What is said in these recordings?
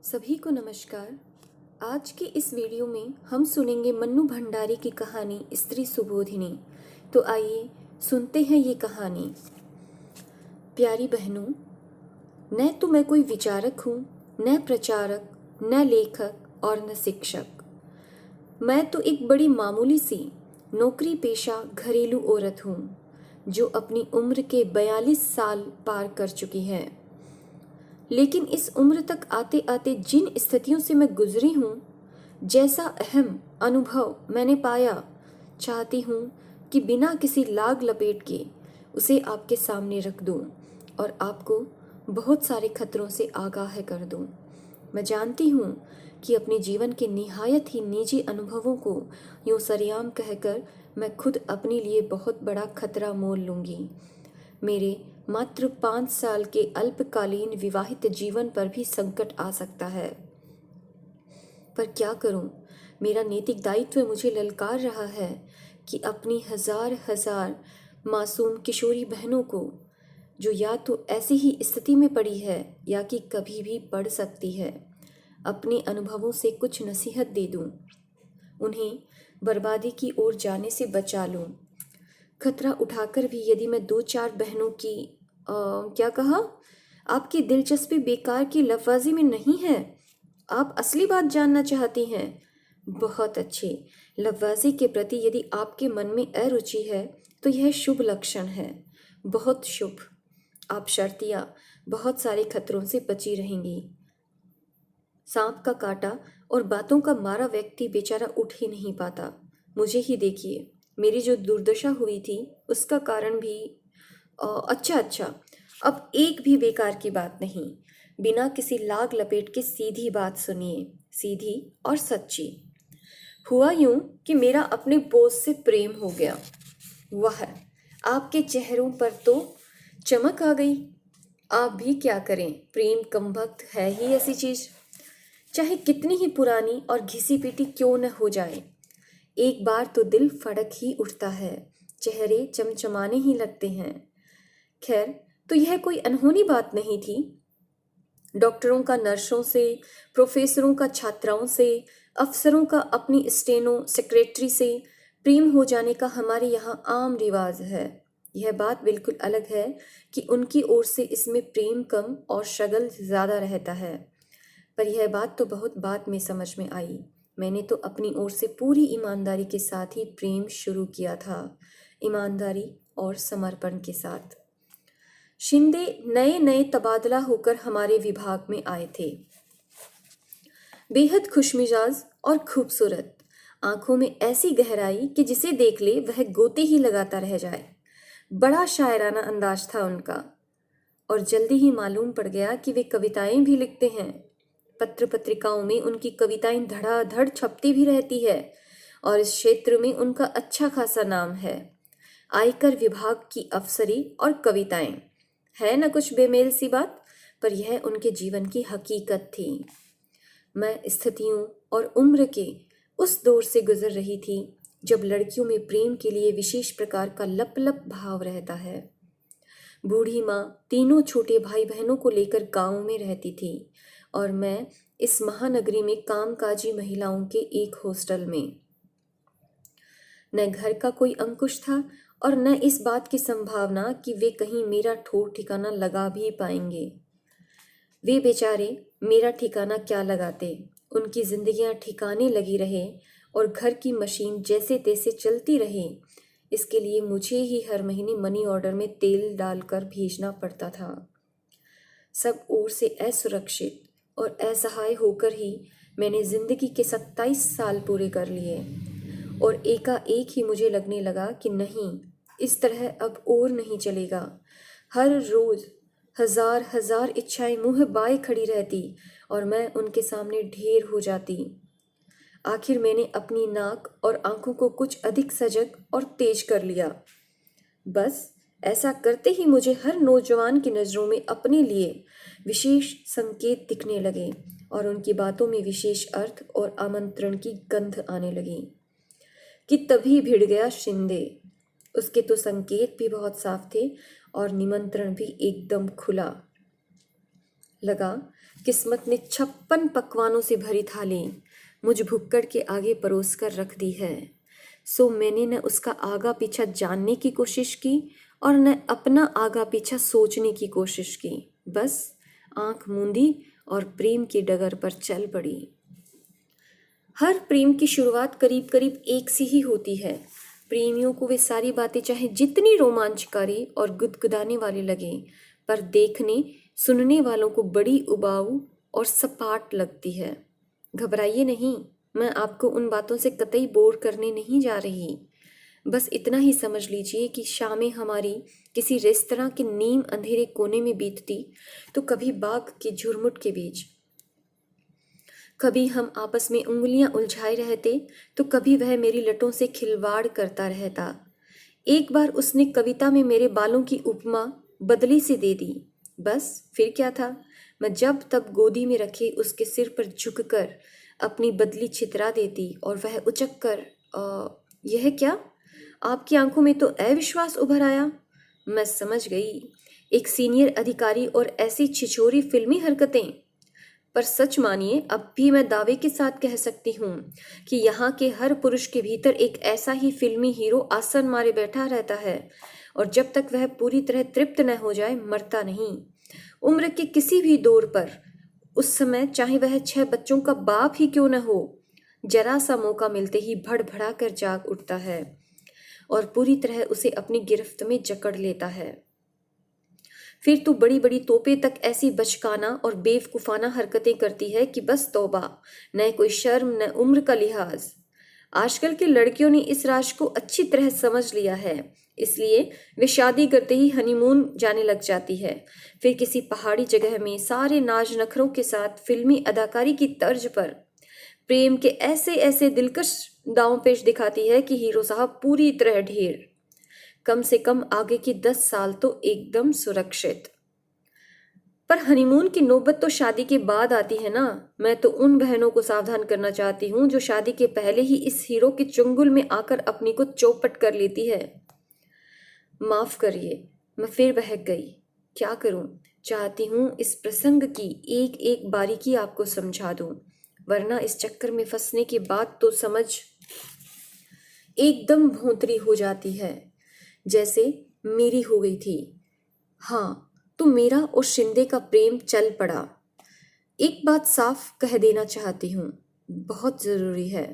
सभी को नमस्कार। आज की इस वीडियो में हम सुनेंगे मन्नू भंडारी की कहानी स्त्री सुबोधिनी। तो आइए सुनते हैं ये कहानी। प्यारी बहनों, न तो मैं कोई विचारक हूँ, न प्रचारक, न लेखक और न शिक्षक। मैं तो एक बड़ी मामूली सी नौकरी पेशा घरेलू औरत हूँ जो अपनी उम्र के 42 साल पार कर चुकी है। लेकिन इस उम्र तक आते आते जिन स्थितियों से मैं गुजरी हूँ, जैसा अहम अनुभव मैंने पाया, चाहती हूँ कि बिना किसी लाग लपेट के उसे आपके सामने रख दूँ और आपको बहुत सारे खतरों से आगाह कर दूँ। मैं जानती हूँ कि अपने जीवन के निहायत ही निजी अनुभवों को यूँ सरेआम कहकर मैं खुद अपने लिए बहुत बड़ा खतरा मोल लूँगी। मेरे मात्र 5 साल के अल्पकालीन विवाहित जीवन पर भी संकट आ सकता है। पर क्या करूं? मेरा नैतिक दायित्व मुझे ललकार रहा है कि अपनी हजार हजार मासूम किशोरी बहनों को, जो या तो ऐसी ही स्थिति में पड़ी है या कि कभी भी पड़ सकती है, अपने अनुभवों से कुछ नसीहत दे दूं, उन्हें बर्बादी की ओर जाने से बचा लूं। खतरा उठाकर भी यदि मैं 2-4 बहनों की क्या कहा? आपकी दिलचस्पी बेकार की लफाजी में नहीं है। आप असली बात जानना चाहती हैं। बहुत अच्छे। लफाजी के प्रति यदि आपके मन में अरुचि है तो यह शुभ लक्षण है, बहुत शुभ। आप शर्तिया बहुत सारे खतरों से बची रहेंगी। सांप का काटा और बातों का मारा व्यक्ति बेचारा उठ ही नहीं पाता। मुझे ही देखिए, मेरी जो दुर्दशा हुई थी उसका कारण भी अच्छा, अब एक भी बेकार की बात नहीं। बिना किसी लाग लपेट के सीधी बात सुनिए, सीधी और सच्ची। हुआ यूं कि मेरा अपने बॉस से प्रेम हो गया। वाह, आपके चेहरों पर तो चमक आ गई। आप भी क्या करें, प्रेम कमबख्त है ही ऐसी चीज। चाहे कितनी ही पुरानी और घिसी पीटी क्यों न हो जाए, एक बार तो दिल फड़क ही उठता है, चेहरे चमचमाने ही लगते हैं। खैर, तो यह कोई अनहोनी बात नहीं थी। डॉक्टरों का नर्सों से, प्रोफेसरों का छात्राओं से, अफसरों का अपनी स्टेनो सेक्रेटरी से प्रेम हो जाने का हमारे यहाँ आम रिवाज है। यह बात बिल्कुल अलग है कि उनकी ओर से इसमें प्रेम कम और शगल ज़्यादा रहता है। पर यह बात तो बहुत बाद में समझ में आई। मैंने तो अपनी ओर से पूरी ईमानदारी के साथ ही प्रेम शुरू किया था, ईमानदारी और समर्पण के साथ। शिंदे नए नए तबादला होकर हमारे विभाग में आए थे। बेहद खुशमिजाज और खूबसूरत, आंखों में ऐसी गहराई कि जिसे देख ले वह गोते ही लगाता रह जाए। बड़ा शायराना अंदाज था उनका, और जल्दी ही मालूम पड़ गया कि वे कविताएं भी लिखते हैं। पत्र पत्रिकाओं में उनकी कविताएं धड़ाधड़ छपती भी रहती है और इस क्षेत्र में उनका अच्छा खासा नाम है। आयकर विभाग की अफसरी और कविताएं, है न कुछ बेमेल सी बात, पर यह उनके जीवन की हकीकत थी। मैं स्थितियों और उम्र के उस दौर से गुजर रही थी जब लड़कियों में प्रेम के लिए विशेष प्रकार का लप लप भाव रहता है। बूढ़ी माँ तीनों छोटे भाई बहनों को लेकर गांव में रहती थी और मैं इस महानगरी में कामकाजी महिलाओं के एक हॉस्टल में। न घर का कोई अंकुश था और न इस बात की संभावना कि वे कहीं मेरा ठौर ठिकाना लगा भी पाएंगे। वे बेचारे मेरा ठिकाना क्या लगाते, उनकी जिंदगियां ठिकाने लगी रहे और घर की मशीन जैसे तैसे चलती रहे, इसके लिए मुझे ही हर महीने मनी ऑर्डर में तेल डालकर भेजना पड़ता था। सब ओर से असुरक्षित और असहाय होकर ही मैंने जिंदगी के 27 साल पूरे कर लिए और एकाएक ही मुझे लगने लगा कि नहीं, इस तरह अब और नहीं चलेगा। हर रोज हजार हजार इच्छाएं मुंह बाए खड़ी रहती और मैं उनके सामने ढेर हो जाती। आखिर मैंने अपनी नाक और आंखों को कुछ अधिक सजग और तेज कर लिया। बस ऐसा करते ही मुझे हर नौजवान की नज़रों में अपने लिए विशेष संकेत दिखने लगे और उनकी बातों में विशेष अर्थ और आमंत्रण की गंध आने लगी कि तभी भिड़ गया शिंदे। उसके तो संकेत भी बहुत साफ थे और निमंत्रण भी एकदम खुला। लगा किस्मत ने 56 पकवानों से भरी थाली मुझ भुक्कड़ के आगे परोस कर रख दी है। सो मैंने न उसका आगा पीछा जानने की कोशिश की और न अपना आगा पीछा सोचने की कोशिश की। बस आंख मूंदी और प्रेम की डगर पर चल पड़ी। हर प्रेम की शुरुआत करीब करीब एक सी ही होती है। प्रेमियों को वे सारी बातें चाहे जितनी रोमांचकारी और गुदगुदाने वाली लगे, पर देखने सुनने वालों को बड़ी उबाऊ और सपाट लगती है। घबराइए नहीं, मैं आपको उन बातों से कतई बोर करने नहीं जा रही। बस इतना ही समझ लीजिए कि शामें हमारी किसी रेस्तरां के नीम अंधेरे कोने में बीतती तो कभी बाग के झुरमुट के बीच, कभी हम आपस में उंगलियां उलझाए रहते तो कभी वह मेरी लटों से खिलवाड़ करता रहता। एक बार उसने कविता में मेरे बालों की उपमा बदली से दे दी। बस फिर क्या था, मैं जब तब गोदी में रखे उसके सिर पर झुककर अपनी बदली छितरा देती और वह उचक कर यह क्या, आपकी आंखों में तो अविश्वास उभर आया। मैं समझ गई, एक सीनियर अधिकारी और ऐसी छिछोरी फिल्मी हरकतें। पर सच मानिए, अब भी मैं दावे के साथ कह सकती हूँ कि यहाँ के हर पुरुष के भीतर एक ऐसा ही फिल्मी हीरो आसन मारे बैठा रहता है और जब तक वह पूरी तरह तृप्त न हो जाए मरता नहीं। उम्र के किसी भी दौर पर, उस समय चाहे वह 6 बच्चों का बाप ही क्यों न हो, जरा सा मौका मिलते ही भड़भड़ा कर जाग उठता है और पूरी तरह उसे अपनी गिरफ्त में जकड़ लेता है। फिर तो बड़ी बड़ी तोपें तक ऐसी बचकाना और बेवकूफाना हरकतें करती है कि बस तौबा, न कोई शर्म न उम्र का लिहाज। आजकल की लड़कियों ने इस राज को अच्छी तरह समझ लिया है, इसलिए वे शादी करते ही हनीमून जाने लग जाती है। फिर किसी पहाड़ी जगह में सारे नाज नखरों के साथ फिल्मी अदाकारी की तर्ज पर प्रेम के ऐसे ऐसे दिलकश दांव पेश दिखाती है कि हीरो साहब पूरी तरह ढेर। कम से कम आगे की 10 साल तो एकदम सुरक्षित। पर हनीमून की नौबत तो शादी के बाद आती है ना। मैं तो उन बहनों को सावधान करना चाहती हूँ जो शादी के पहले ही इस हीरो के चुंगल में आकर अपनी को चौपट कर लेती है। माफ करिए, मैं फिर बहक गई। क्या करूं, चाहती हूं इस प्रसंग की एक एक बारीकी आपको समझा दूं, वरना इस चक्कर में फंसने के बाद तो समझ एकदम भोंतरी हो जाती है, जैसे मेरी हो गई थी। हाँ, तो मेरा और शिंदे का प्रेम चल पड़ा। एक बात साफ कह देना चाहती हूँ, बहुत ज़रूरी है।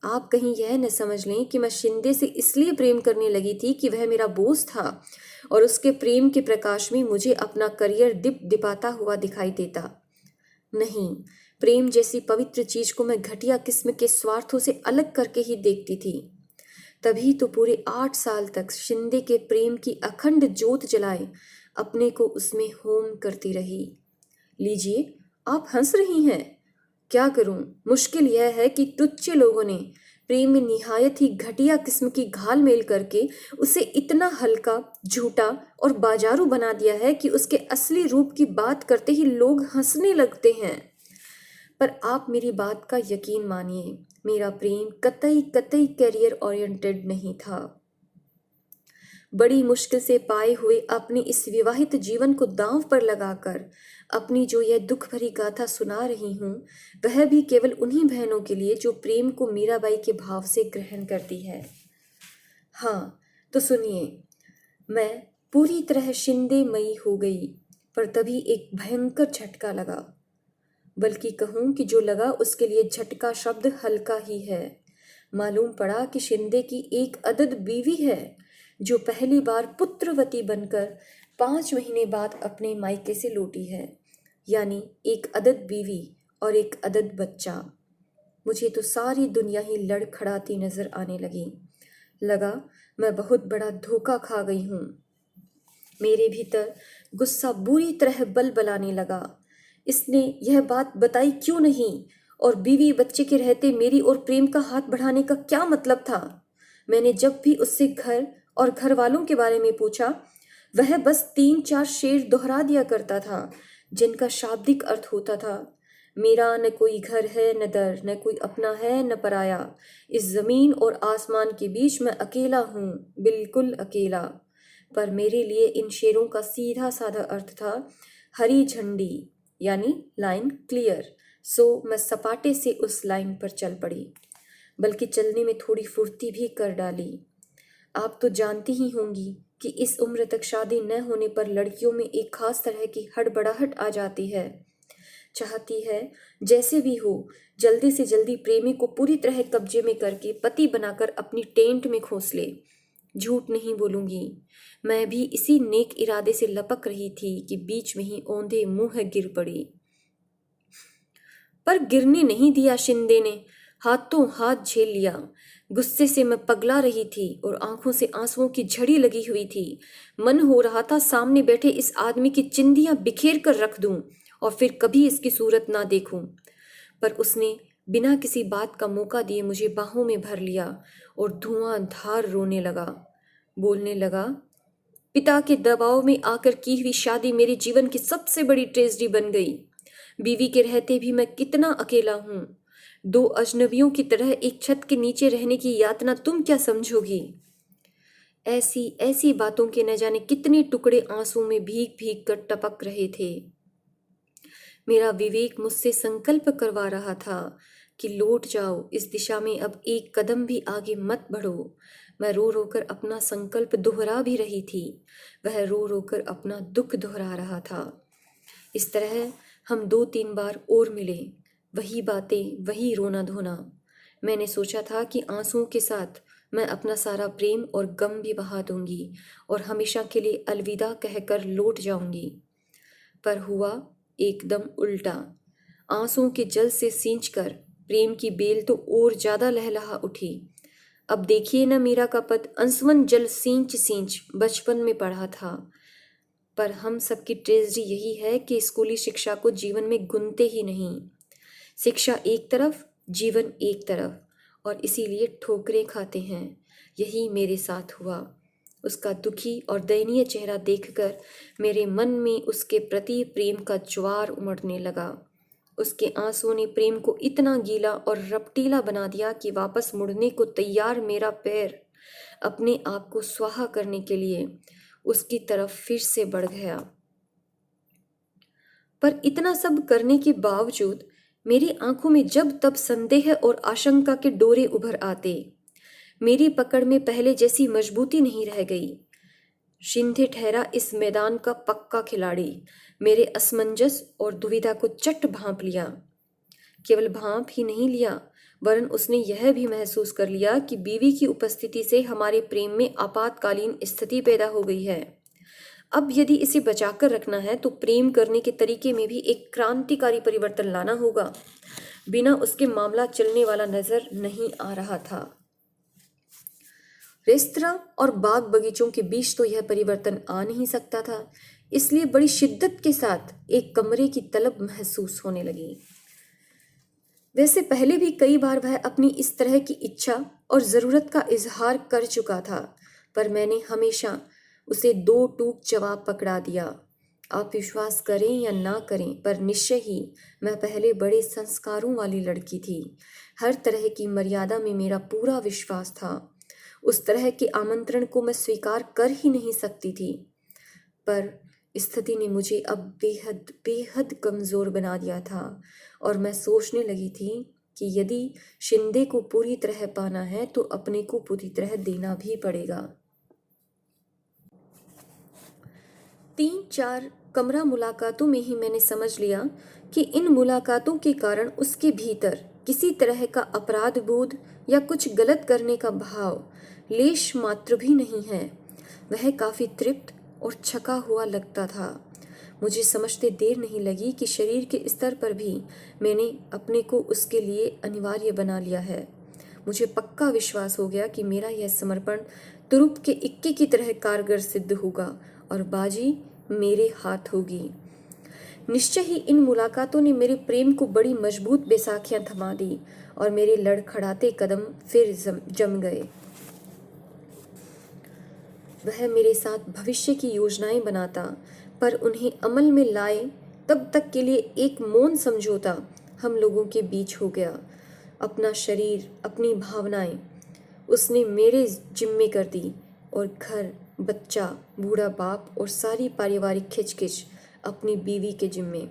आप कहीं यह न समझ लें कि मैं शिंदे से इसलिए प्रेम करने लगी थी कि वह मेरा बोस था और उसके प्रेम के प्रकाश में मुझे अपना करियर दिप दिपाता हुआ दिखाई देता। नहीं, प्रेम जैसी पवित्र चीज को मैं घटिया किस्म के स्वार्थों से अलग करके ही देखती थी। तभी तो पूरे 8 साल तक शिंदे के प्रेम की अखंड ज्योत जलाए अपने को उसमें होम करती रही। लीजिए, आप हंस रही हैं। क्या करूं, मुश्किल यह है कि तुच्छ लोगों ने प्रेम में निहायत ही घटिया किस्म की घाल मेल करके उसे इतना हल्का, झूठा और बाजारू बना दिया है कि उसके असली रूप की बात करते ही लोग हंसने लगते हैं। पर आप मेरी बात का यकीन मानिए, मेरा प्रेम कतई कतई कैरियर ओरिएंटेड नहीं था। बड़ी मुश्किल से पाए हुए अपने इस विवाहित जीवन को दांव पर लगाकर अपनी जो यह दुख भरी गाथा सुना रही हूँ, वह भी केवल उन्हीं बहनों के लिए जो प्रेम को मीराबाई के भाव से ग्रहण करती है। हाँ, तो सुनिए, मैं पूरी तरह शिंदे मई हो गई, पर तभी एक भयंकर झटका लगा। बल्कि कहूँ कि जो लगा उसके लिए झटका शब्द हल्का ही है। मालूम पड़ा कि शिंदे की एक अदद बीवी है जो पहली बार पुत्रवती बनकर 5 महीने बाद अपने मायके से लौटी है, यानी एक अदद बीवी और एक अदद बच्चा। मुझे तो सारी दुनिया ही लड़खड़ाती नजर आने लगी। लगा मैं बहुत बड़ा धोखा खा गई हूँ। मेरे भीतर गुस्सा बुरी तरह बलबलाने लगा। इसने यह बात बताई क्यों नहीं, और बीवी बच्चे के रहते मेरी और प्रेम का हाथ बढ़ाने का क्या मतलब था। मैंने जब भी उससे घर और घर वालों के बारे में पूछा, वह बस 3-4 शेर दोहरा दिया करता था जिनका शाब्दिक अर्थ होता था, मेरा न कोई घर है न दर, न कोई अपना है न पराया, इस जमीन और आसमान के बीच मैं अकेला हूँ, बिल्कुल अकेला। पर मेरे लिए इन शेरों का सीधा साधा अर्थ था हरी झंडी, यानी लाइन क्लियर। सो मैं सपाटे से उस लाइन पर चल पड़ी, बल्कि चलने में थोड़ी फुर्ती भी कर डाली। आप तो जानती ही होंगी कि इस उम्र तक शादी न होने पर लड़कियों में एक खास तरह की हड़बड़ाहट आ जाती है। चाहती है जैसे भी हो जल्दी से जल्दी प्रेमी को पूरी तरह कब्जे में करके पति बनाकर अपनी टेंट में खोस ले। झूठ नहीं बोलूंगी, मैं भी इसी नेक इरादे से लपक रही थी कि बीच में ही औंधे मुंह गिर पड़ी। पर गिरने नहीं दिया शिंदे ने, हाथों हाथ झेल लिया। गुस्से से मैं पगला रही थी और आंखों से आंसुओं की झड़ी लगी हुई थी। मन हो रहा था सामने बैठे इस आदमी की चिंदियां बिखेर कर रख दूं और फिर कभी इसकी सूरत ना देखूं। पर उसने बिना किसी बात का मौका दिए मुझे बाहों में भर लिया और धुआंधार रोने लगा। बोलने लगा, पिता के दबाव में आकर की हुई शादी मेरे जीवन की सबसे बड़ी ट्रेजेडी बन गई। बीवी के रहते भी मैं कितना अकेला हूं। दो अजनबियों की तरह एक छत के नीचे रहने की यातना तुम क्या समझोगी। ऐसी ऐसी बातों के न जाने कितने टुकड़े आंसू में भीग भीग कर टपक रहे थे। मेरा विवेक मुझसे संकल्प करवा रहा था कि लौट जाओ, इस दिशा में अब एक कदम भी आगे मत बढ़ो। मैं रो रो कर अपना संकल्प दोहरा भी रही थी, वह रो रो कर अपना दुख दोहरा रहा था। इस तरह हम 2-3 बार और मिले, वही बातें, वही रोना धोना। मैंने सोचा था कि आंसुओं के साथ मैं अपना सारा प्रेम और गम भी बहा दूंगी और हमेशा के लिए अलविदा कहकर लौट जाऊंगी। पर हुआ एकदम उल्टा। आंसुओं के जल से सींचकर प्रेम की बेल तो और ज्यादा लहलहा उठी। अब देखिए न, मीरा का पद अंसवन जल सींच सींच बचपन में पढ़ा था। पर हम सबकी ट्रेजेडी यही है कि स्कूली शिक्षा को जीवन में गुनते ही नहीं। शिक्षा एक तरफ, जीवन एक तरफ, और इसीलिए ठोकरें खाते हैं। यही मेरे साथ हुआ। उसका दुखी और दयनीय चेहरा देखकर मेरे मन में उसके प्रति प्रेम का ज्वार उमड़ने लगा। उसके आंसुओं ने प्रेम को इतना गीला और रपटीला बना दिया कि वापस मुड़ने को तैयार मेरा पैर अपने आप को स्वाहा करने के लिए उसकी तरफ फिर से बढ़ गया। पर इतना सब करने के बावजूद मेरी आंखों में जब तब संदेह और आशंका के डोरे उभर आते। मेरी पकड़ में पहले जैसी मजबूती नहीं रह गई। शिंदे ठहरा इस मैदान का पक्का खिलाड़ी। मेरे असमंजस और दुविधा को चट भांप लिया। केवल भांप ही नहीं लिया, वरन उसने यह भी महसूस कर लिया कि बीवी की उपस्थिति से हमारे प्रेम में आपातकालीन स्थिति पैदा हो गई है। अब यदि इसे बचाकर रखना है तो प्रेम करने के तरीके में भी एक क्रांतिकारी परिवर्तन लाना होगा। बिना उसके मामला चलने वाला नजर नहीं आ रहा था। रेस्तरां और बाग बगीचों के बीच तो यह परिवर्तन आ नहीं सकता था, इसलिए बड़ी शिद्दत के साथ एक कमरे की तलब महसूस होने लगी। वैसे पहले भी कई बार वह अपनी इस तरह की इच्छा और ज़रूरत का इजहार कर चुका था, पर मैंने हमेशा उसे दो टूक जवाब पकड़ा दिया। आप विश्वास करें या ना करें, पर निश्चय ही मैं पहले बड़े संस्कारों वाली लड़की थी। हर तरह की मर्यादा में मेरा पूरा विश्वास था। उस तरह के आमंत्रण को मैं स्वीकार कर ही नहीं सकती थी। पर स्थिति ने मुझे अब बेहद बेहद कमज़ोर बना दिया था और मैं सोचने लगी थी कि यदि शिंदे को पूरी तरह पाना है तो अपने को पूरी तरह देना भी पड़ेगा। 3-4 कमरा मुलाकातों में ही मैंने समझ लिया कि इन मुलाकातों के कारण उसके भीतर किसी तरह का अपराध बोध या कुछ गलत करने का भाव लेश मात्र भी नहीं है। वह काफ़ी तृप्त और छका हुआ लगता था। मुझे समझते देर नहीं लगी कि शरीर के स्तर पर भी मैंने अपने को उसके लिए अनिवार्य बना लिया है। मुझे पक्का विश्वास हो गया कि मेरा यह समर्पण तुरुप के इक्के की तरह कारगर सिद्ध होगा और बाजी मेरे हाथ होगी। निश्चय ही इन मुलाकातों ने मेरे प्रेम को बड़ी मजबूत बैसाखियां थमा दी और मेरे लड़खड़ाते कदम फिर जम गए। वह मेरे साथ भविष्य की योजनाएं बनाता, पर उन्हें अमल में लाए तब तक के लिए एक मौन समझौता हम लोगों के बीच हो गया। अपना शरीर, अपनी भावनाएं उसने मेरे जिम्मे कर दी और घर, बच्चा, बूढ़ा बाप और सारी पारिवारिक खिचखिच अपनी बीवी के जिम्मे।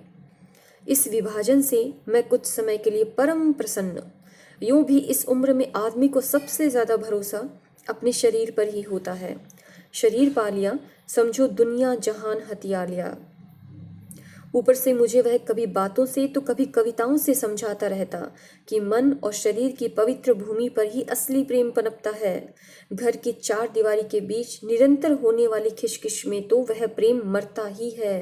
इस विभाजन से मैं कुछ समय के लिए परम प्रसन्न। यूं भी इस उम्र में आदमी को सबसे ज़्यादा भरोसा अपने शरीर पर ही होता है। शरीर पा लिया, समझो दुनिया जहान हथिया लिया। ऊपर से मुझे वह कभी बातों से तो कभी कविताओं से समझाता रहता कि मन और शरीर की पवित्र भूमि पर ही असली प्रेम पनपता है। घर की चार दीवारी के बीच निरंतर होने वाली खिसखिश में तो वह प्रेम मरता ही है।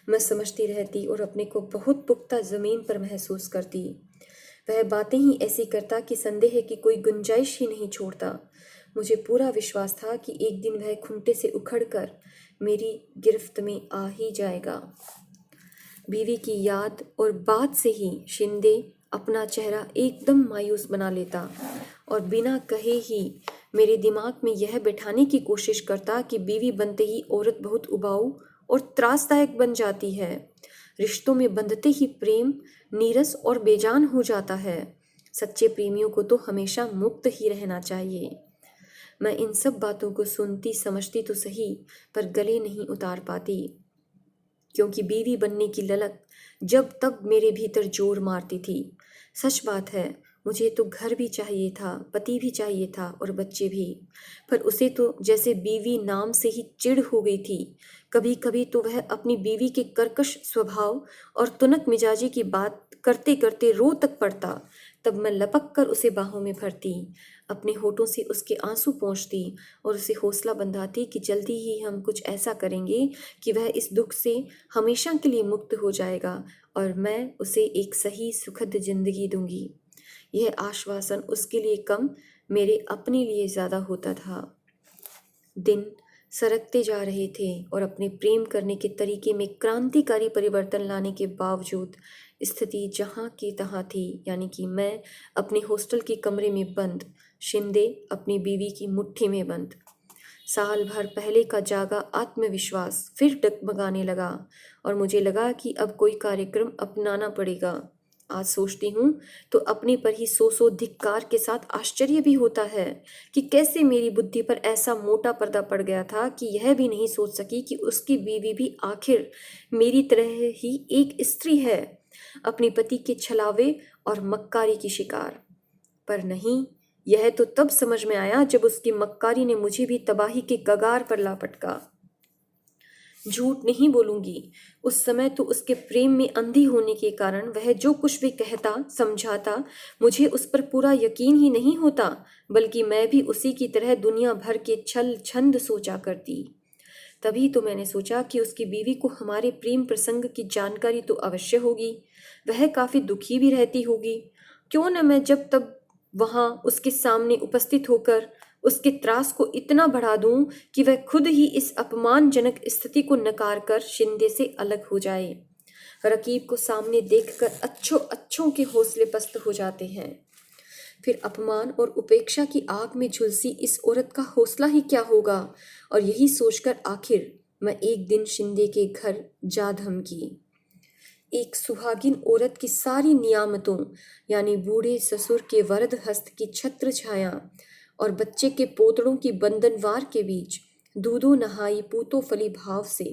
मैं समझती रहती और अपने को बहुत पुख्ता जमीन पर महसूस करती। वह बातें ही ऐसी करता कि संदेह की कोई गुंजाइश ही नहीं छोड़ता। मुझे पूरा विश्वास था कि एक दिन वह खूंटे से उखड़कर मेरी गिरफ्त में आ ही जाएगा। बीवी की याद और बात से ही शिंदे अपना चेहरा एकदम मायूस बना लेता और बिना कहे ही मेरे दिमाग में यह बैठाने की कोशिश करता कि बीवी बनते ही औरत बहुत उबाऊ और त्रासदायक बन जाती है। रिश्तों में बंधते ही प्रेम नीरस और बेजान हो जाता है। सच्चे प्रेमियों को तो हमेशा मुक्त ही रहना चाहिए। मैं इन सब बातों को सुनती समझती तो सही, पर गले नहीं उतार पाती, क्योंकि बीवी बनने की ललक जब तब मेरे भीतर जोर मारती थी। सच बात है, मुझे तो घर भी चाहिए था, पति भी चाहिए था और बच्चे भी, पर उसे तो जैसे बीवी नाम से ही चिढ़ हो गई थी। कभी कभी तो वह अपनी बीवी के कर्कश स्वभाव और तुनक मिजाजी की बात करते करते रो तक पड़ता। तब मैं लपक कर उसे बाहों में भरती, अपने होठों से उसके आंसू पोंछती और उसे हौसला बंधाती कि जल्दी ही हम कुछ ऐसा करेंगे कि वह इस दुख से हमेशा के लिए मुक्त हो जाएगा और मैं उसे एक सही सुखद जिंदगी दूंगी। यह आश्वासन उसके लिए कम, मेरे अपने लिए ज़्यादा होता था। दिन सरकते जा रहे थे और अपने प्रेम करने के तरीके में क्रांतिकारी परिवर्तन लाने के बावजूद स्थिति जहाँ की तहाँ थी, यानी कि मैं अपने हॉस्टल के कमरे में बंद, शिंदे अपनी बीवी की मुट्ठी में बंद। साल भर पहले का जागा आत्मविश्वास फिर डगमगाने लगा और मुझे लगा कि अब कोई कार्यक्रम अपनाना पड़ेगा। आज सोचती हूँ तो अपने पर ही सौ धिक्कार के साथ आश्चर्य भी होता है कि कैसे मेरी बुद्धि पर ऐसा मोटा पर्दा पड़ गया था कि यह भी नहीं सोच सकी कि उसकी बीवी भी आखिर मेरी तरह ही एक स्त्री है, अपने पति के छलावे और मक्कारी की शिकार। पर नहीं, यह तो तब समझ में आया जब उसकी मक्कारी ने मुझे भी तबाही के कगार पर ला पटका। झूठ नहीं बोलूंगी, उस समय तो उसके प्रेम में अंधी होने के कारण वह जो कुछ भी कहता समझाता, मुझे उस पर पूरा यकीन ही नहीं होता, बल्कि मैं भी उसी की तरह दुनिया भर के छल छंद सोचा करती। तभी तो मैंने सोचा कि उसकी बीवी को हमारे प्रेम प्रसंग की जानकारी तो अवश्य होगी, वह काफी दुखी भी रहती होगी। क्यों न मैं जब तब वहां उसके सामने उपस्थित होकर उसके त्रास को इतना बढ़ा दूं कि वह खुद ही इस अपमानजनक स्थिति को नकार कर शिंदे से अलग हो जाए। रकीब को सामने देखकर अच्छों के हौसले पस्त हो जाते हैं। फिर अपमान और उपेक्षा की आग में झुलसी इस औरत का हौसला ही क्या होगा। और यही सोचकर आखिर मैं एक दिन शिंदे के घर जा धमकी। एक सुहागिन औरत की सारी नियामतों, यानी बूढ़े ससुर के वरद हस्त की छत्र छाया और बच्चे के पोतड़ों की बंधनवार के बीच दूधो नहाई पूतो फली भाव से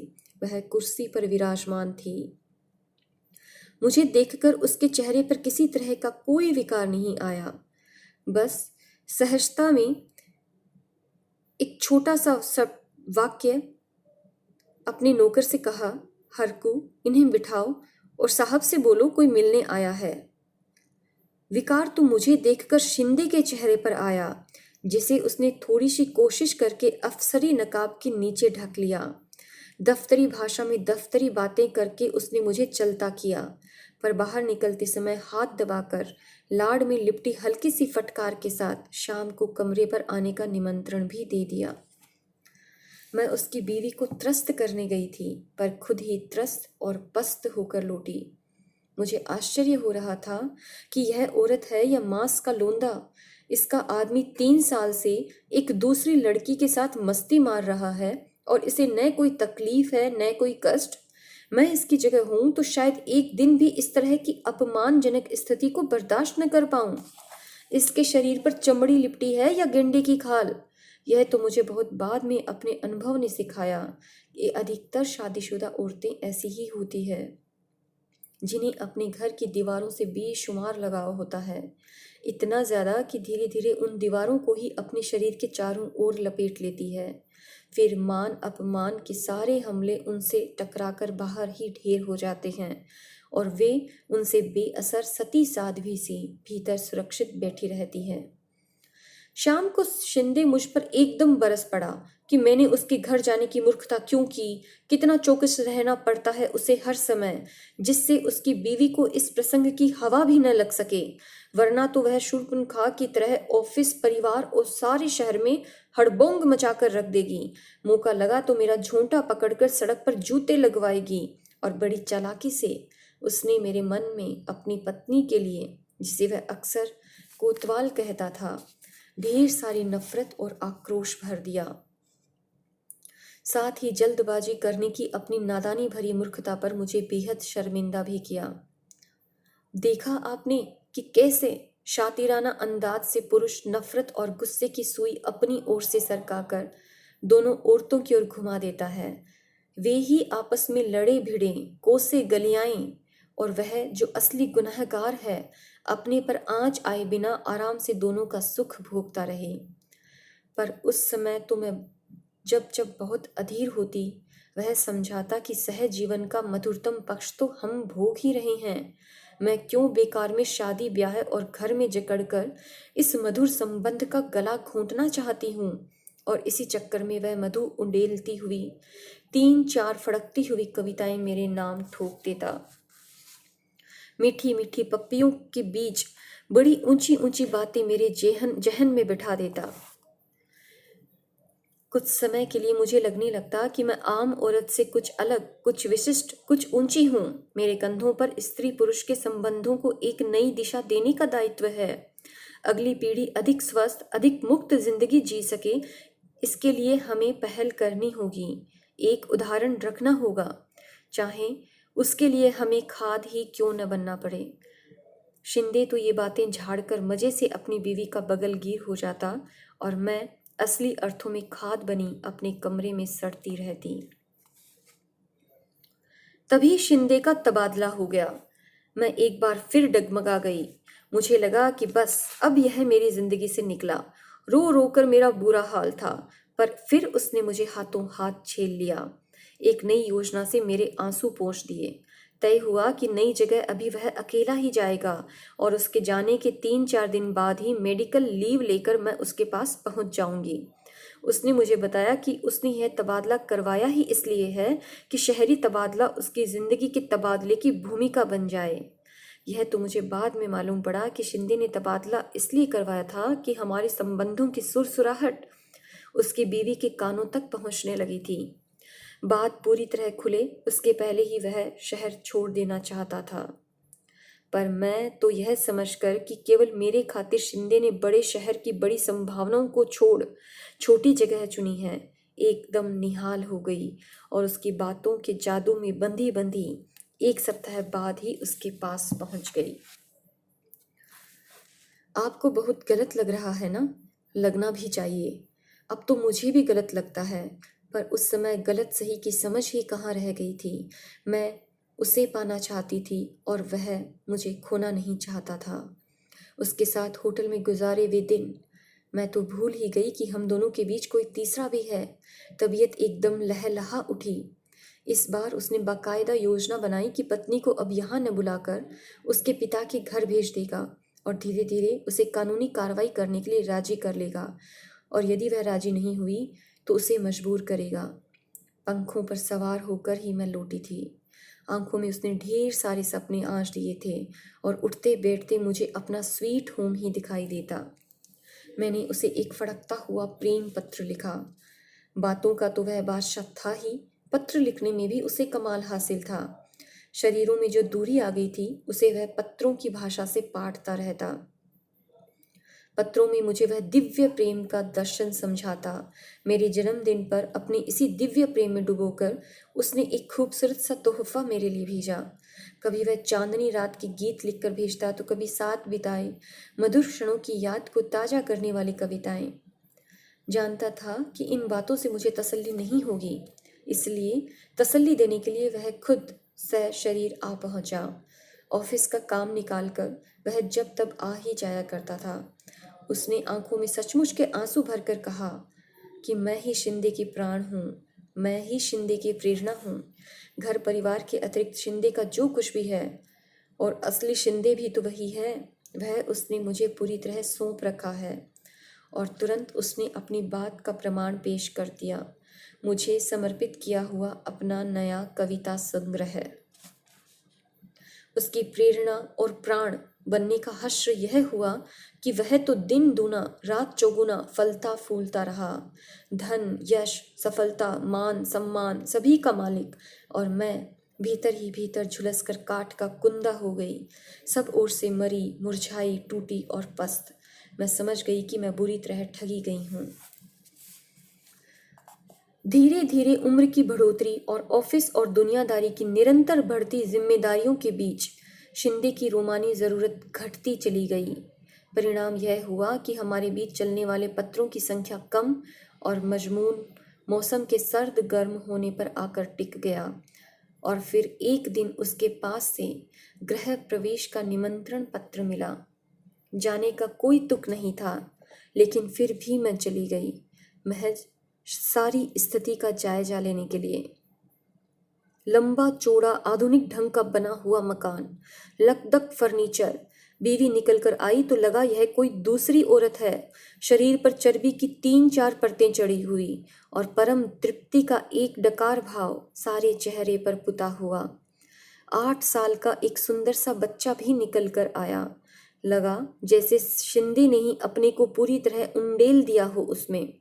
वह कुर्सी पर विराजमान थी। मुझे देखकर उसके चेहरे पर किसी तरह का कोई विकार नहीं आया, बस सहजता में एक छोटा सा सब वाक्य अपने नौकर से कहा, हरकू इन्हें बिठाओ और साहब से बोलो कोई मिलने आया है। विकार तो मुझे देखकर शिंदे के चेहरे पर आया, जिसे उसने थोड़ी सी कोशिश करके अफसरी नकाब के नीचे ढक लिया। दफ्तरी भाषा में दफ्तरी बातें करके उसने मुझे चलता किया, पर बाहर निकलते समय हाथ दबाकर लाड़ में लिपटी हल्की सी फटकार के साथ शाम को कमरे पर आने का निमंत्रण भी दे दिया। मैं उसकी बीवी को त्रस्त करने गई थी, पर खुद ही त्रस्त और पस्त होकर लौटी। मुझे आश्चर्य हो रहा था कि यह औरत है या मांस का लोंदा। इसका आदमी 3 साल से एक दूसरी लड़की के साथ मस्ती मार रहा है और इसे न कोई तकलीफ है न कोई कष्ट। मैं इसकी जगह हूं तो शायद एक दिन भी इस तरह की अपमानजनक स्थिति को बर्दाश्त न कर पाऊं। इसके शरीर पर चमड़ी लिपटी है या गेंडे की खाल, यह तो मुझे बहुत बाद में अपने अनुभव ने सिखाया कि अधिकतर शादीशुदा औरतें ऐसी ही होती है। जिन्हें अपने घर की दीवारों से बेशुमार लगाव होता है, इतना ज़्यादा कि धीरे धीरे उन दीवारों को ही अपने शरीर के चारों ओर लपेट लेती है। फिर मान अपमान के सारे हमले उनसे टकराकर बाहर ही ढेर हो जाते हैं और वे उनसे बेअसर सती साध्वी सी भीतर सुरक्षित बैठी रहती है। शाम को शिंदे मुझ पर एकदम बरस पड़ा कि मैंने उसके घर जाने की मूर्खता क्यों की, कितना चौकस रहना पड़ता है उसे हर समय, जिससे उसकी बीवी को इस प्रसंग की हवा भी न लग सके, वरना तो वह शूर्पणखा की तरह ऑफिस, परिवार और सारे शहर में हड़बोंग मचाकर रख देगी। मौका लगा तो मेरा झोंटा पकड़कर सड़क पर जूते लगवाएगी। और बड़ी चालाकी से उसने मेरे मन में अपनी पत्नी के लिए, जिसे वह अक्सर कोतवाल कहता था, ढेर सारी नफरत और आक्रोश भर दिया। साथ ही जल्दबाजी करने की अपनी नादानी भरी मूर्खता पर मुझे बेहद शर्मिंदा भी किया। देखा आपने कि कैसे शातिराना अंदाज से पुरुष नफरत और गुस्से की सुई अपनी ओर से सरकाकर दोनों औरतों की ओर घुमा देता है। वे ही आपस में लड़े भिड़े, कोसे गलियाएं, और वह जो असली गुनहगार है अपने पर आंच आए बिना आराम से दोनों का सुख भोगता रहे। पर उस समय तो मैं जब जब बहुत अधीर होती, वह समझाता कि सहज जीवन का मधुरतम पक्ष तो हम भोग ही रहे हैं। मैं क्यों बेकार में शादी ब्याह और घर में जकड़कर इस मधुर संबंध का गला घोंटना चाहती हूँ। और इसी चक्कर में वह मधु उंडेलती हुई 3-4 फड़कती हुई कविताएं मेरे नाम ठोक देता। मीठी मीठी पप्पियों के बीच बड़ी ऊंची ऊंची बातें मेरे जहन में बिठा देता। कुछ समय के लिए मुझे लगने लगता कि मैं आम औरत से कुछ अलग, कुछ विशिष्ट, कुछ ऊंची हूँ। मेरे कंधों पर स्त्री पुरुष के संबंधों को एक नई दिशा देने का दायित्व है। अगली पीढ़ी अधिक स्वस्थ, अधिक मुक्त जिंदगी जी सके, इसके लिए हमें पहल करनी होगी, एक उदाहरण रखना होगा, चाहे उसके लिए हमें खाद ही क्यों न बनना पड़े। शिंदे तो ये बातें झाड़कर मजे से अपनी बीवी का बगलगीर हो जाता और मैं असली अर्थों में खाद बनी अपने कमरे में सड़ती रहती। तभी शिंदे का तबादला हो गया। मैं एक बार फिर डगमगा गई। मुझे लगा कि बस अब यह मेरी जिंदगी से निकला। रो रो कर मेरा बुरा हाल था, पर फिर उसने मुझे हाथों हाथ छेल लिया। एक नई योजना से मेरे आंसू पोंछ दिए। तय हुआ कि नई जगह अभी वह अकेला ही जाएगा और उसके जाने के 3-4 दिन बाद ही मेडिकल लीव लेकर मैं उसके पास पहुंच जाऊंगी। उसने मुझे बताया कि उसने यह तबादला करवाया ही इसलिए है कि शहरी तबादला उसकी जिंदगी के तबादले की भूमिका बन जाए। यह तो मुझे बाद में मालूम पड़ा कि शिंदे ने तबादला इसलिए करवाया था कि हमारे संबंधों की सुरसुराहट उसकी बीवी के कानों तक पहुंचने लगी थी। बात पूरी तरह खुले उसके पहले ही वह शहर छोड़ देना चाहता था। पर मैं तो यह समझकर कि केवल मेरे खातिर शिंदे ने बड़े शहर की बड़ी संभावनाओं को छोड़ छोटी जगह चुनी है, एकदम निहाल हो गई और उसकी बातों के जादू में बंधी बंधी 1 सप्ताह बाद ही उसके पास पहुंच गई। आपको बहुत गलत लग रहा है ना? लगना भी चाहिए। अब तो मुझे भी गलत लगता है, पर उस समय गलत सही की समझ ही कहाँ रह गई थी। मैं उसे पाना चाहती थी और वह मुझे खोना नहीं चाहता था। उसके साथ होटल में गुजारे वे दिन, मैं तो भूल ही गई कि हम दोनों के बीच कोई तीसरा भी है। तबीयत एकदम लहलहा उठी। इस बार उसने बाकायदा योजना बनाई कि पत्नी को अब यहाँ न बुलाकर उसके पिता के घर भेज देगा और धीरे धीरे उसे कानूनी कार्रवाई करने के लिए राजी कर लेगा, और यदि वह राजी नहीं हुई तो उसे मजबूर करेगा। पंखों पर सवार होकर ही मैं लौटी थी। आंखों में उसने ढेर सारे सपने आंच दिए थे और उठते बैठते मुझे अपना स्वीट होम ही दिखाई देता। मैंने उसे एक फड़कता हुआ प्रेम पत्र लिखा। बातों का तो वह बादशाह था ही, पत्र लिखने में भी उसे कमाल हासिल था। शरीरों में जो दूरी आ गई थी उसे वह पत्रों की भाषा से पाटता रहता। पत्रों में मुझे वह दिव्य प्रेम का दर्शन समझाता। मेरे जन्मदिन पर अपने इसी दिव्य प्रेम में डुबोकर उसने एक खूबसूरत सा तोहफा मेरे लिए भेजा। कभी वह चांदनी रात के गीत लिखकर भेजता तो कभी साथ बिताए मधुर क्षणों की याद को ताजा करने वाली कविताएं। जानता था कि इन बातों से मुझे तसल्ली नहीं होगी, इसलिए तसल्ली देने के लिए वह खुद सह शरीर आ पहुंचा। ऑफिस का काम निकालकर वह जब तब आ ही जाया करता था। उसने आंखों में सचमुच के आंसू भरकर कहा कि मैं ही शिंदे की प्राण हूँ, मैं ही शिंदे की प्रेरणा हूँ। घर परिवार के अतिरिक्त शिंदे का जो कुछ भी है, और असली शिंदे भी तो वही है, वह उसने मुझे पूरी तरह सौंप रखा है। और तुरंत उसने अपनी बात का प्रमाण पेश कर दिया, मुझे समर्पित किया हुआ अपना नया कविता संग्रह। उसकी प्रेरणा और प्राण बनने का हश्र यह हुआ कि वह तो दिन दूना रात चौगुना फलता फूलता रहा। धन, यश, सफलता, मान, सम्मान सभी का मालिक, और मैं भीतर ही भीतर झुलस कर काठ का कुंदा हो गई। सब ओर से मरी, मुरझाई, टूटी और पस्त। मैं समझ गई कि मैं बुरी तरह ठगी गई हूँ। धीरे धीरे उम्र की बढ़ोतरी और ऑफिस और दुनियादारी की निरंतर बढ़ती जिम्मेदारियों के बीच शिंदे की रोमानी ज़रूरत घटती चली गई। परिणाम यह हुआ कि हमारे बीच चलने वाले पत्रों की संख्या कम और मजमून मौसम के सर्द गर्म होने पर आकर टिक गया। और फिर एक दिन उसके पास से गृह प्रवेश का निमंत्रण पत्र मिला। जाने का कोई तुक नहीं था, लेकिन फिर भी मैं चली गई, महज सारी स्थिति का जायजा लेने के लिए। लंबा चौड़ा आधुनिक ढंग का बना हुआ मकान, लकदक फर्नीचर। बीवी निकल कर आई तो लगा यह कोई दूसरी औरत है। शरीर पर चर्बी की 3-4 परतें चढ़ी हुई और परम तृप्ति का एक डकार भाव सारे चेहरे पर पुता हुआ। 8 साल का एक सुंदर सा बच्चा भी निकल कर आया। लगा जैसे शिंदे ने ही अपने को पूरी तरह उंडेल दिया हो उसमें।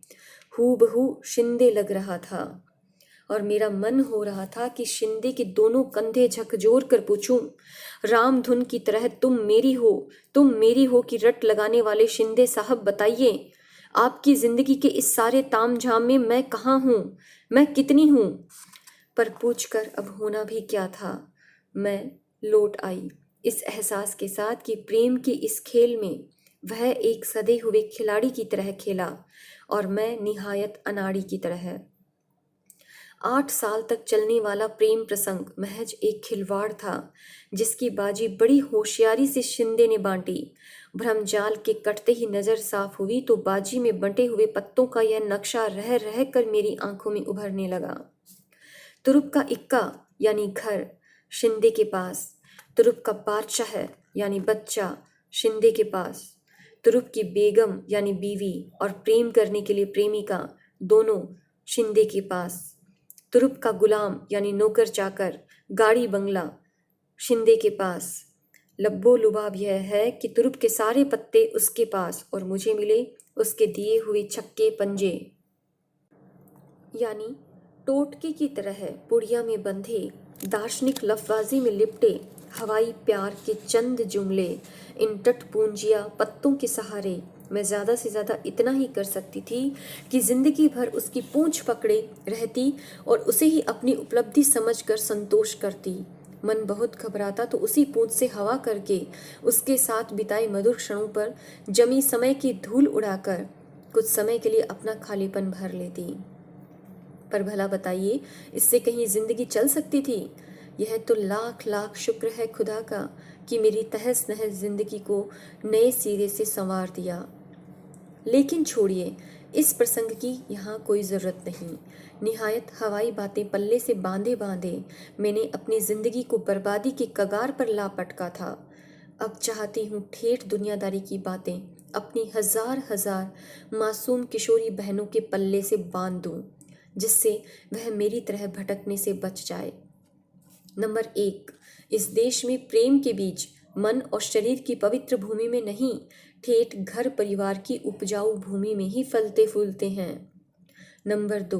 हूबहू शिंदे लग रहा था, और मेरा मन हो रहा था कि शिंदे के दोनों कंधे झकझोर कर पूछूं, रामधुन की तरह तुम मेरी हो कि रट लगाने वाले शिंदे साहब, बताइए आपकी जिंदगी के इस सारे तामझाम में मैं कहाँ हूँ, मैं कितनी हूँ? पर पूछकर अब होना भी क्या था। मैं लौट आई इस एहसास के साथ कि प्रेम के इस खेल में वह एक सदे हुए खिलाड़ी की तरह खेला और मैं निहायत अनाड़ी की तरह। 8 साल तक चलने वाला प्रेम प्रसंग महज एक खिलवाड़ था, जिसकी बाजी बड़ी होशियारी से शिंदे ने बांटी। भ्रमजाल के कटते ही नजर साफ हुई तो बाजी में बंटे हुए पत्तों का यह नक्शा रह रह कर मेरी आंखों में उभरने लगा। तुरुप का इक्का यानी घर शिंदे के पास, तुरुप का बादशाह यानी बच्चा शिंदे के पास, तुरुप की बेगम यानी बीवी और प्रेम करने के लिए प्रेमिका दोनों शिंदे के पास, तुरुप का गुलाम यानी नौकर चाकर, गाड़ी बंगला शिंदे के पास। लब्बो लुबाब यह है कि तुरुप के सारे पत्ते उसके पास और मुझे मिले उसके दिए हुए छक्के पंजे, यानी टोटके की तरह पुड़िया में बंधे, दार्शनिक लफबाजी में लिपटे हवाई प्यार के चंद जुमले। इन टटपूंजिया पत्तों के सहारे मैं ज़्यादा से ज़्यादा इतना ही कर सकती थी कि जिंदगी भर उसकी पूंछ पकड़े रहती और उसे ही अपनी उपलब्धि समझकर संतोष करती। मन बहुत घबराता तो उसी पूंछ से हवा करके उसके साथ बिताए मधुर क्षणों पर जमी समय की धूल उड़ाकर कुछ समय के लिए अपना खालीपन भर लेती। पर भला बताइए, इससे कहीं जिंदगी चल सकती थी? यह तो लाख लाख शुक्र है खुदा का कि मेरी तहस नहस जिंदगी को नए सिरे से संवार दिया। लेकिन छोड़िए, इस प्रसंग की यहाँ कोई ज़रूरत नहीं। निहायत हवाई बातें पल्ले से बांधे बांधे मैंने अपनी ज़िंदगी को बर्बादी के कगार पर ला पटका था। अब चाहती हूँ ठेठ दुनियादारी की बातें अपनी हजार हजार मासूम किशोरी बहनों के पल्ले से बांध दूँ, जिससे वह मेरी तरह भटकने से बच जाए। नंबर 1, इस देश में प्रेम के बीज मन और शरीर की पवित्र भूमि में नहीं, ठेठ घर परिवार की उपजाऊ भूमि में ही फलते फूलते हैं। नंबर 2,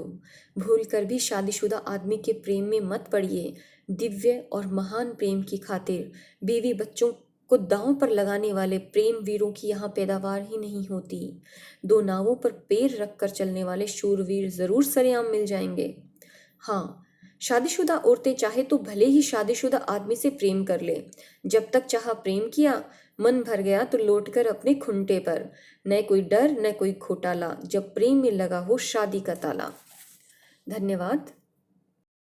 भूल कर भी शादीशुदा आदमी के प्रेम में मत पड़िए। दिव्य और महान प्रेम की खातिर बीवी बच्चों को दांव पर लगाने वाले प्रेम वीरों की यहाँ पैदावार ही नहीं होती। 2 नावों पर पैर रखकर चलने वाले शूरवीर जरूर सरेआम मिल जाएंगे। हाँ, शादीशुदा औरतें चाहे तो भले ही शादीशुदा आदमी से प्रेम कर ले। जब तक चाहा प्रेम किया, मन भर गया तो लौटकर अपने खुंटे पर। न कोई डर न कोई घोटाला, जब प्रेम में लगा हो शादी का ताला। धन्यवाद।